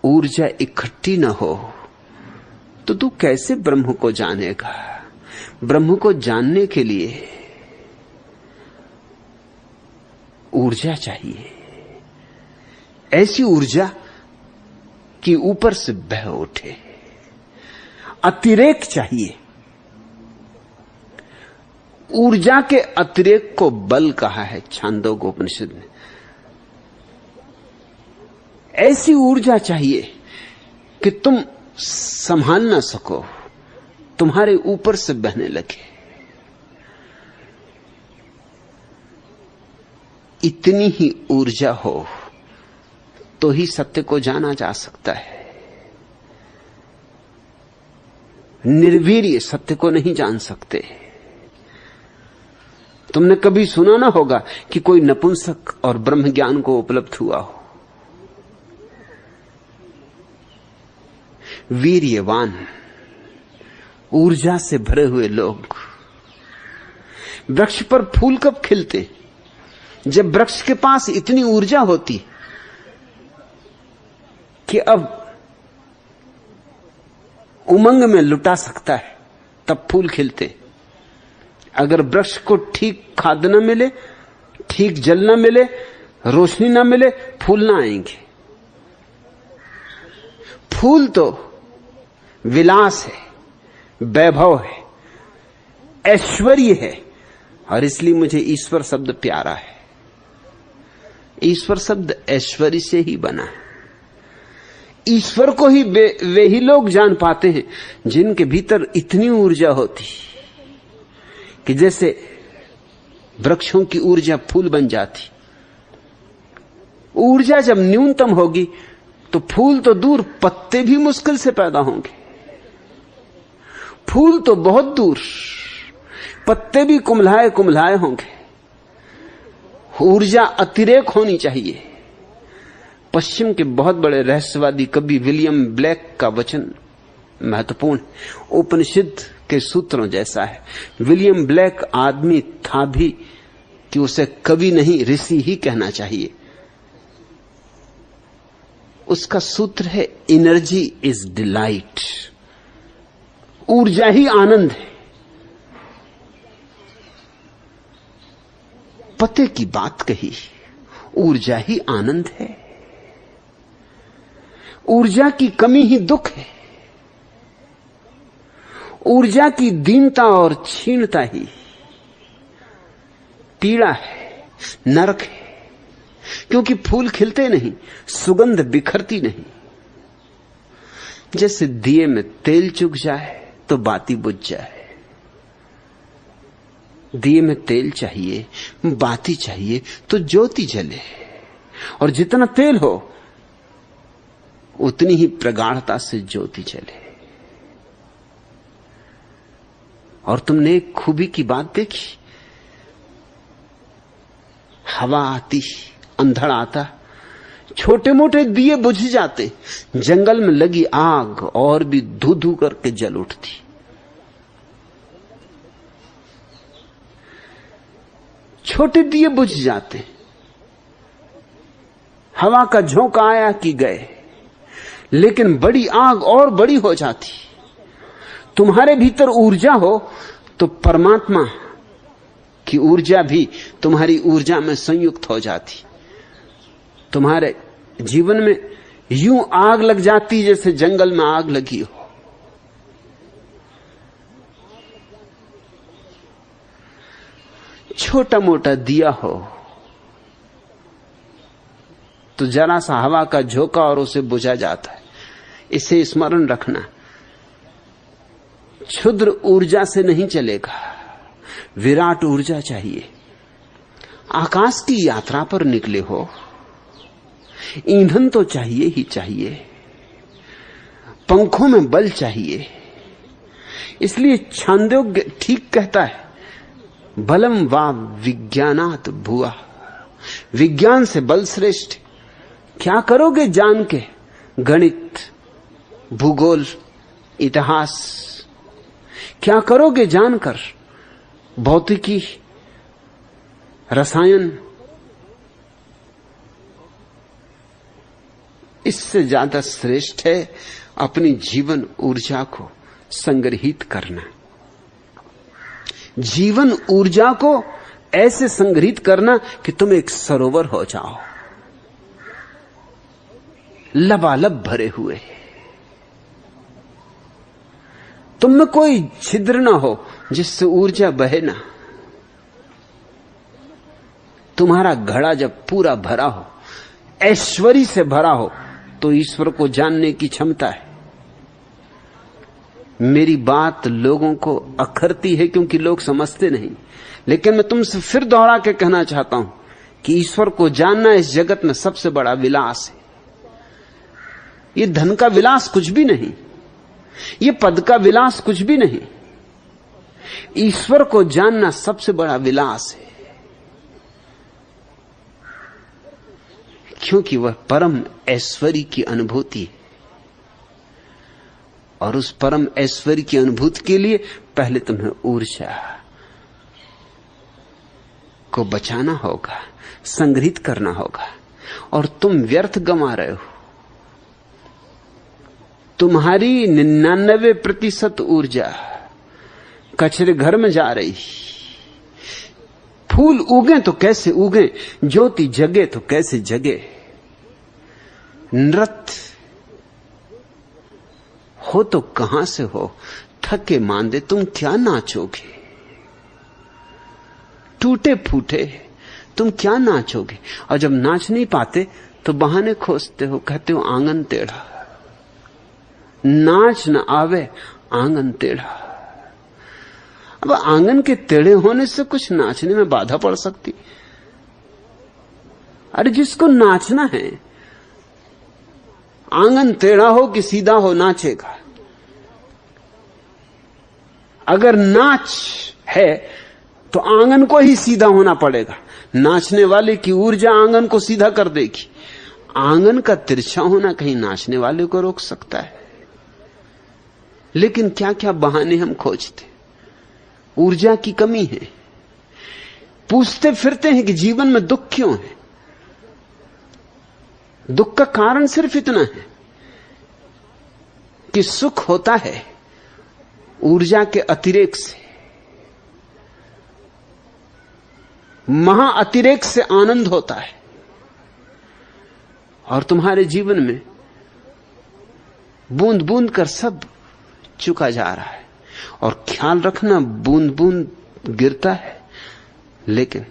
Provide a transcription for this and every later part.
ऊर्जा इकट्ठी न हो तो तू कैसे ब्रह्म को जानेगा? ब्रह्म को जानने के लिए ऊर्जा चाहिए, ऐसी ऊर्जा कि ऊपर से बह उठे। अतिरेक चाहिए। ऊर्जा के अतिरेक को बल कहा है छांदोग्योपनिषद ने। ऐसी ऊर्जा चाहिए कि तुम संभाल ना सको, तुम्हारे ऊपर से बहने लगे। इतनी ही ऊर्जा हो तो ही सत्य को जाना जा सकता है। निर्वीर्य सत्य को नहीं जान सकते। तुमने कभी सुना ना होगा कि कोई नपुंसक और ब्रह्म ज्ञान को उपलब्ध हुआ हो। वीर्यवान, ऊर्जा से भरे हुए लोग। वृक्ष पर फूल कब खिलते? जब वृक्ष के पास इतनी ऊर्जा होती कि अब उमंग में लुटा सकता है, तब फूल खिलते। अगर वृक्ष को ठीक खाद न मिले, ठीक जल न मिले, रोशनी न मिले, फूल ना आएंगे। फूल तो विलास है, वैभव है, ऐश्वर्य है। और इसलिए मुझे ईश्वर शब्द प्यारा है। ईश्वर शब्द ऐश्वर्य से ही बना है। ईश्वर को ही वे ही लोग जान पाते हैं जिनके भीतर इतनी ऊर्जा होती कि जैसे वृक्षों की ऊर्जा फूल बन जाती। ऊर्जा जब न्यूनतम होगी तो फूल तो दूर, पत्ते भी मुश्किल से पैदा होंगे। फूल तो बहुत दूर, पत्ते भी कुम्हलाए कुम्हलाए होंगे। ऊर्जा अतिरेक होनी चाहिए। पश्चिम के बहुत बड़े रहस्यवादी कवि विलियम ब्लेक का वचन महत्वपूर्ण, उपनिषद के सूत्रों जैसा है। विलियम ब्लेक आदमी था भी कि उसे कवि नहीं ऋषि ही कहना चाहिए। उसका सूत्र है एनर्जी इज डिलाइट। ऊर्जा ही आनंद है। पते की बात कही, ऊर्जा ही आनंद है। ऊर्जा की कमी ही दुख है। ऊर्जा की दीनता और क्षीणता ही पीड़ा है, नरक है। क्योंकि फूल खिलते नहीं, सुगंध बिखरती नहीं। जैसे दिए में तेल चुक जाए तो बाती बुझ जाए। दिए में तेल चाहिए, बाती चाहिए तो ज्योति जले। और जितना तेल हो उतनी ही प्रगाढ़ता से ज्योति जले। और तुमने एक खूबी की बात देखी, हवा आती, अंधड़ आता, छोटे मोटे दिए बुझ जाते। जंगल में लगी आग और भी धू धू करके जल उठती। छोटे दिए बुझ जाते, हवा का झोंका आया कि गए। लेकिन बड़ी आग और बड़ी हो जाती। तुम्हारे भीतर ऊर्जा हो तो परमात्मा की ऊर्जा भी तुम्हारी ऊर्जा में संयुक्त हो जाती। तुम्हारे जीवन में यूं आग लग जाती जैसे जंगल में आग लगी हो। छोटा मोटा दिया हो तो जरा सा हवा का झोंका और उसे बुझा जाता है। इसे स्मरण रखना। क्षुद्र ऊर्जा से नहीं चलेगा, विराट ऊर्जा चाहिए। आकाश की यात्रा पर निकले हो, ईंधन तो चाहिए ही चाहिए, पंखों में बल चाहिए। इसलिए छांदोग्य ठीक कहता है, बलम वा विज्ञानात भुआ। विज्ञान से बल श्रेष्ठ। क्या करोगे जान के गणित, भूगोल, इतिहास? क्या करोगे जानकर भौतिकी, रसायन? इससे ज्यादा श्रेष्ठ है अपनी जीवन ऊर्जा को संग्रहित करना। जीवन ऊर्जा को ऐसे संग्रहित करना कि तुम एक सरोवर हो जाओ, लबालब भरे हुए, तुम में कोई छिद्र ना हो जिससे ऊर्जा बहे ना। तुम्हारा घड़ा जब पूरा भरा हो, ऐश्वर्य से भरा हो, तो ईश्वर को जानने की क्षमता है। मेरी बात लोगों को अखरती है क्योंकि लोग समझते नहीं, लेकिन मैं तुमसे फिर दोहरा के कहना चाहता हूं कि ईश्वर को जानना इस जगत में सबसे बड़ा विलास है। ये धन का विलास कुछ भी नहीं, ये पद का विलास कुछ भी नहीं। ईश्वर को जानना सबसे बड़ा विलास है, क्योंकि वह परम ऐश्वर्य की अनुभूति है। और उस परम ऐश्वर्य की अनुभूति के लिए पहले तुम्हें ऊर्जा को बचाना होगा, संग्रहित करना होगा। और तुम व्यर्थ गंवा रहे हो। तुम्हारी 99% ऊर्जा कचरे घर में जा रही। फूल उगे तो कैसे उगे, ज्योति जगे तो कैसे जगे। नृत्य हो तो कहां से हो, थके मांदे तुम क्या नाचोगे। टूटे फूटे तुम क्या नाचोगे। और जब नाच नहीं पाते तो बहाने खोजते हो, कहते हो आंगन टेढ़ा। नाच न आवे आंगन टेढ़ा। अब आंगन के टेढ़े होने से कुछ नाचने में बाधा पड़ सकती। अरे जिसको नाचना है, आंगन टेढ़ा हो कि सीधा हो, नाचेगा। अगर नाच है तो आंगन को ही सीधा होना पड़ेगा। नाचने वाले की ऊर्जा आंगन को सीधा कर देगी। आंगन का तिरछा होना कहीं नाचने वाले को रोक सकता है। लेकिन क्या क्या बहाने हम खोजते। ऊर्जा की कमी है। पूछते फिरते हैं कि जीवन में दुख क्यों है। दुख का कारण सिर्फ इतना है कि सुख होता है ऊर्जा के अतिरेक से। महा अतिरेक से आनंद होता है। और तुम्हारे जीवन में बूंद बूंद कर सब चुका जा रहा है। और ख्याल रखना, बूंद बूंद गिरता है, लेकिन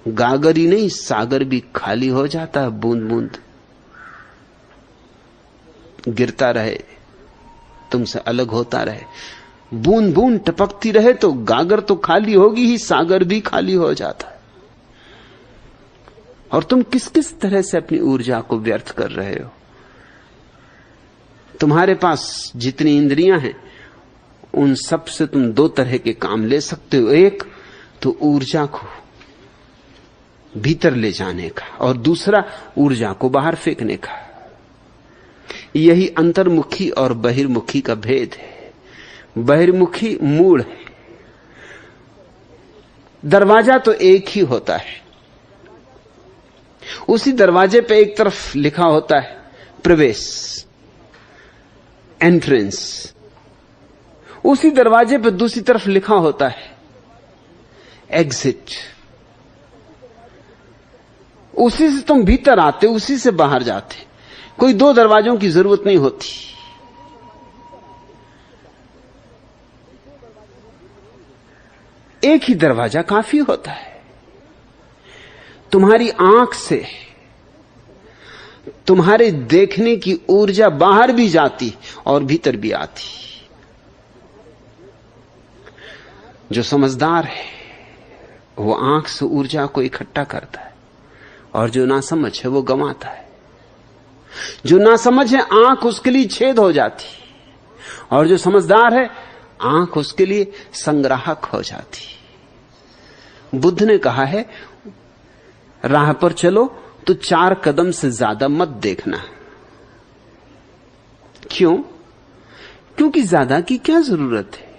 गागर ही नहीं, सागर भी खाली हो जाता है। बूंद बूंद गिरता रहे, तुमसे अलग होता रहे। बूंद बूंद टपकती रहे तो गागर तो खाली होगी ही, सागर भी खाली हो जाता है। और तुम किस किस तरह से अपनी ऊर्जा को व्यर्थ कर रहे हो। तुम्हारे पास जितनी इंद्रियां हैं उन सब से तुम दो तरह के काम ले सकते हो। एक तो ऊर्जा को भीतर ले जाने का, और दूसरा ऊर्जा को बाहर फेंकने का। यही अंतर्मुखी और बहिर्मुखी का भेद है। बहिर्मुखी मूढ़ है। दरवाजा तो एक ही होता है। उसी दरवाजे पे एक तरफ लिखा होता है प्रवेश, एंट्रेंस। उसी दरवाजे पे दूसरी तरफ लिखा होता है एग्जिट। उसी से तुम भीतर आते, उसी से बाहर जाते। कोई दो दरवाजों की जरूरत नहीं होती। एक ही दरवाजा काफी होता है। तुम्हारी आंख से तुम्हारे देखने की ऊर्जा बाहर भी जाती और भीतर भी आती। जो समझदार है वो आंख से ऊर्जा को इकट्ठा करता है, और जो नासमझ है वो गंवाता है। जो नासमझ है आंख उसके लिए छेद हो जाती, और जो समझदार है आंख उसके लिए संग्राहक हो जाती। बुद्ध ने कहा है राह पर चलो तो 4 कदम से ज्यादा मत देखना। क्यों? क्योंकि ज्यादा की क्या जरूरत है।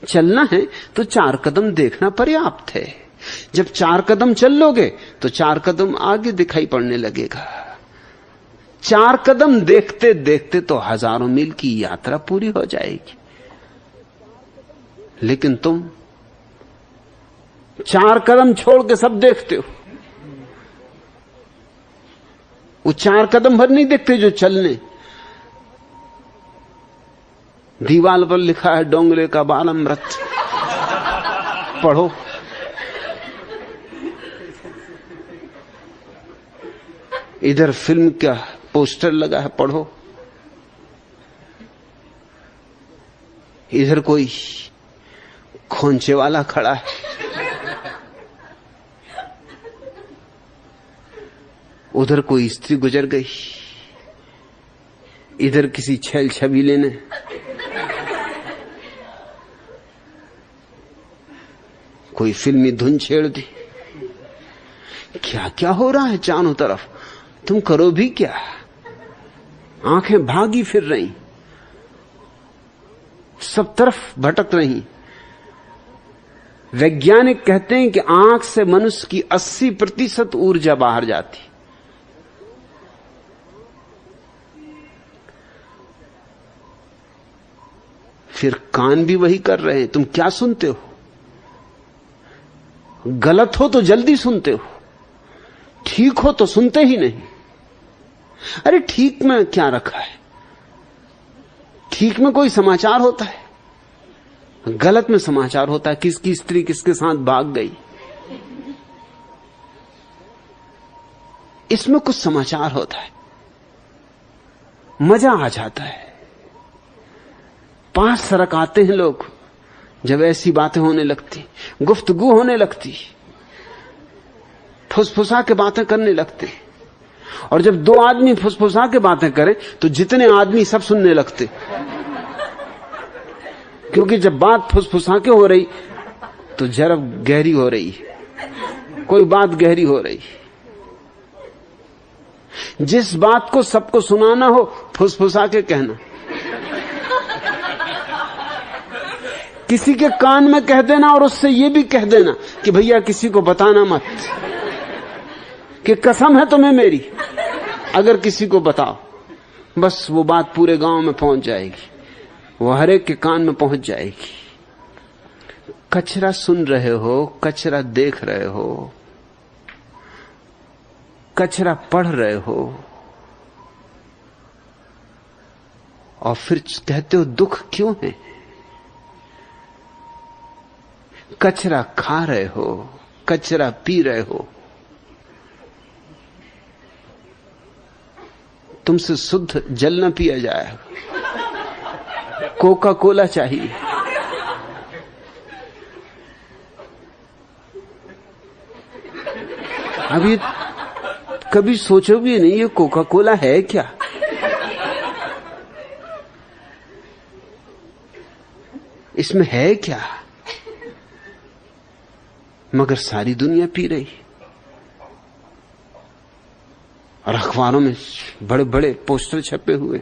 चलना है तो 4 कदम देखना पर्याप्त है। जब 4 कदम चल लोगे तो 4 कदम आगे दिखाई पड़ने लगेगा। 4 कदम देखते देखते तो हजारों मील की यात्रा पूरी हो जाएगी, लेकिन तुम 4 कदम छोड़ के सब देखते हो। वो 4 कदम भर नहीं देखते जो चलने। दीवाल पर लिखा है डोंगरे का बालमृत, पढ़ो। इधर फिल्म का पोस्टर लगा है, पढ़ो। इधर कोई खोंचे वाला खड़ा है, उधर कोई स्त्री गुजर गई, इधर किसी छल छबीले ने कोई फिल्मी धुन छेड़ दी। क्या क्या हो रहा है चारों तरफ, तुम करो भी क्या? आंखें भागी फिर रही, सब तरफ भटक रही। वैज्ञानिक कहते हैं कि आंख से मनुष्य की 80% ऊर्जा बाहर जाती। फिर कान भी वही कर रहे हैं। तुम क्या सुनते हो? गलत हो तो जल्दी सुनते हो, ठीक हो तो सुनते ही नहीं। अरे ठीक में क्या रखा है? ठीक में कोई समाचार होता है, गलत में समाचार होता है। किसकी स्त्री किसके साथ भाग गई, इसमें कुछ समाचार होता है, मजा आ जाता है। पांच सरक आते हैं लोग जब ऐसी बातें होने लगती, गुफ्तगू होने लगती, फुसफुसा के बातें करने लगते। और जब 2 आदमी फुसफुसा के बातें करें तो जितने आदमी सब सुनने लगते, क्योंकि जब बात फुसफुसा के हो रही तो जरा गहरी हो रही है, कोई बात गहरी हो रही। जिस बात को सबको सुनाना हो फुसफुसा के कहना, किसी के कान में कह देना और उससे यह भी कह देना कि भैया किसी को बताना मत, कि कसम है तुम्हें मेरी, अगर किसी को बताओ बस वो बात पूरे गांव में पहुंच जाएगी, वो हर एक के कान में पहुंच जाएगी। कचरा सुन रहे हो, कचरा देख रहे हो, कचरा पढ़ रहे हो, और फिर कहते हो दुख क्यों है? कचरा खा रहे हो, कचरा पी रहे हो। तुमसे शुद्ध जल न पिया जाएगा, कोका कोला चाहिए। अभी कभी सोचोगे नहीं ये कोका कोला है क्या? इसमें है क्या? मगर सारी दुनिया पी रही, और अखबारों में बड़े बड़े पोस्टर छपे हुए।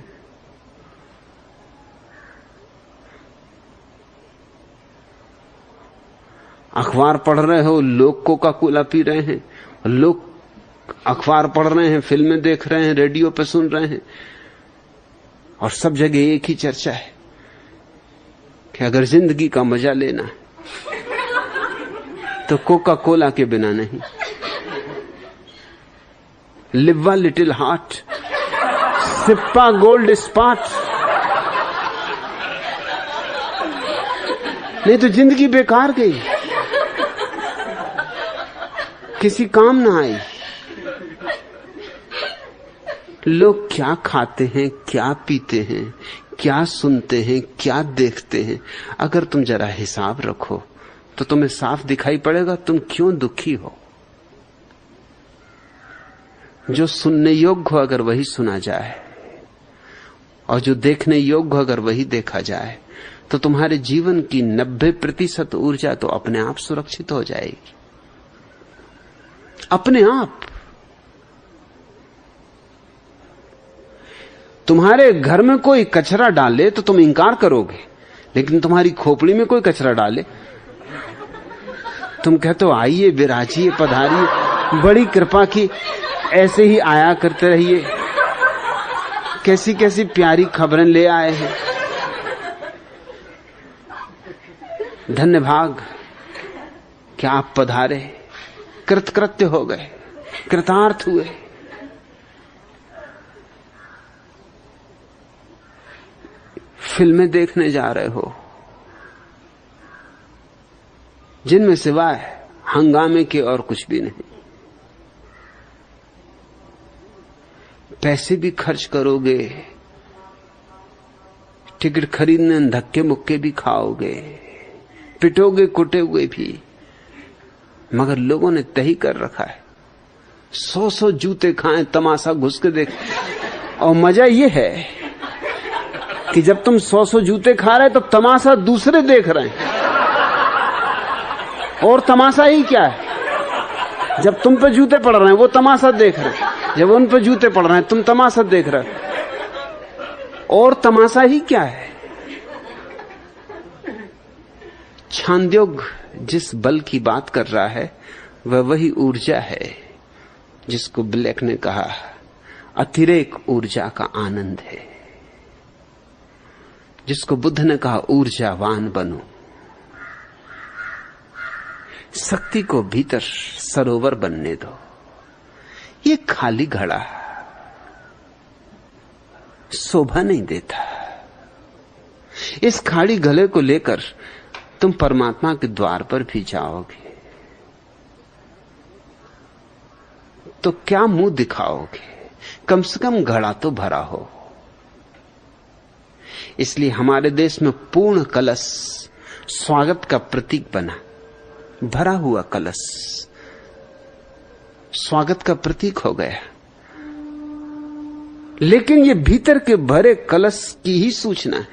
अखबार पढ़ रहे हो, लोग कोका कोला पी रहे हैं, लोग अखबार पढ़ रहे हैं, फिल्में देख रहे हैं, रेडियो पे सुन रहे हैं, और सब जगह एक ही चर्चा है कि अगर जिंदगी का मजा लेना है तो कोका कोला के बिना नहीं। Live a little heart, sip a Gold Spot, नहीं तो जिंदगी बेकार गई, किसी काम ना आई। लोग क्या खाते हैं, क्या पीते हैं, क्या सुनते हैं, क्या देखते हैं, अगर तुम जरा हिसाब रखो तो तुम्हें साफ दिखाई पड़ेगा तुम क्यों दुखी हो। जो सुनने योग्य हो अगर वही सुना जाए, और जो देखने योग्य हो अगर वही देखा जाए, तो तुम्हारे जीवन की 90% ऊर्जा तो अपने आप सुरक्षित हो जाएगी, अपने आप। तुम्हारे घर में कोई कचरा डाले तो तुम इंकार करोगे, लेकिन तुम्हारी खोपड़ी में कोई कचरा डाले तुम कहते हो आइए, विराजिए, पधारिए, बड़ी कृपा की, ऐसे ही आया करते रहिए, कैसी कैसी प्यारी खबरें ले आए हैं। धन्य भाग क्या आप पधारे, कृतकृत्य हो गए, कृतार्थ हुए। फिल्में देखने जा रहे हो जिनमें सिवाय हंगामे के और कुछ भी नहीं। पैसे भी खर्च करोगे, टिकट खरीदने धक्के मुक्के भी खाओगे, पिटोगे कुटोगे भी, मगर लोगों ने तय कर रखा है 100 जूते खाएं, तमाशा घुस के देख। और मजा यह है कि जब तुम 100 जूते खा रहे तो तमाशा दूसरे देख रहे हैं। और तमाशा ही क्या है, जब तुम पे जूते पड़ रहे हैं वो तमाशा देख रहे हैं, जब उन पे जूते पड़ रहे हैं तुम तमाशा देख रहे हो। और तमाशा ही क्या है। छांदोग्य जिस बल की बात कर रहा है वह वही ऊर्जा है जिसको ब्लैक ने कहा अतिरेक ऊर्जा का आनंद है, जिसको बुद्ध ने कहा ऊर्जावान बनो। शक्ति को भीतर सरोवर बनने दो। ये खाली घड़ा शोभा नहीं देता। इस खाली गले को लेकर तुम परमात्मा के द्वार पर भी जाओगे तो क्या मुंह दिखाओगे, कम से कम घड़ा तो भरा हो। इसलिए हमारे देश में पूर्ण कलश स्वागत का प्रतीक बना। भरा हुआ कलश स्वागत का प्रतीक हो गया। लेकिन ये भीतर के भरे कलश की ही सूचना है।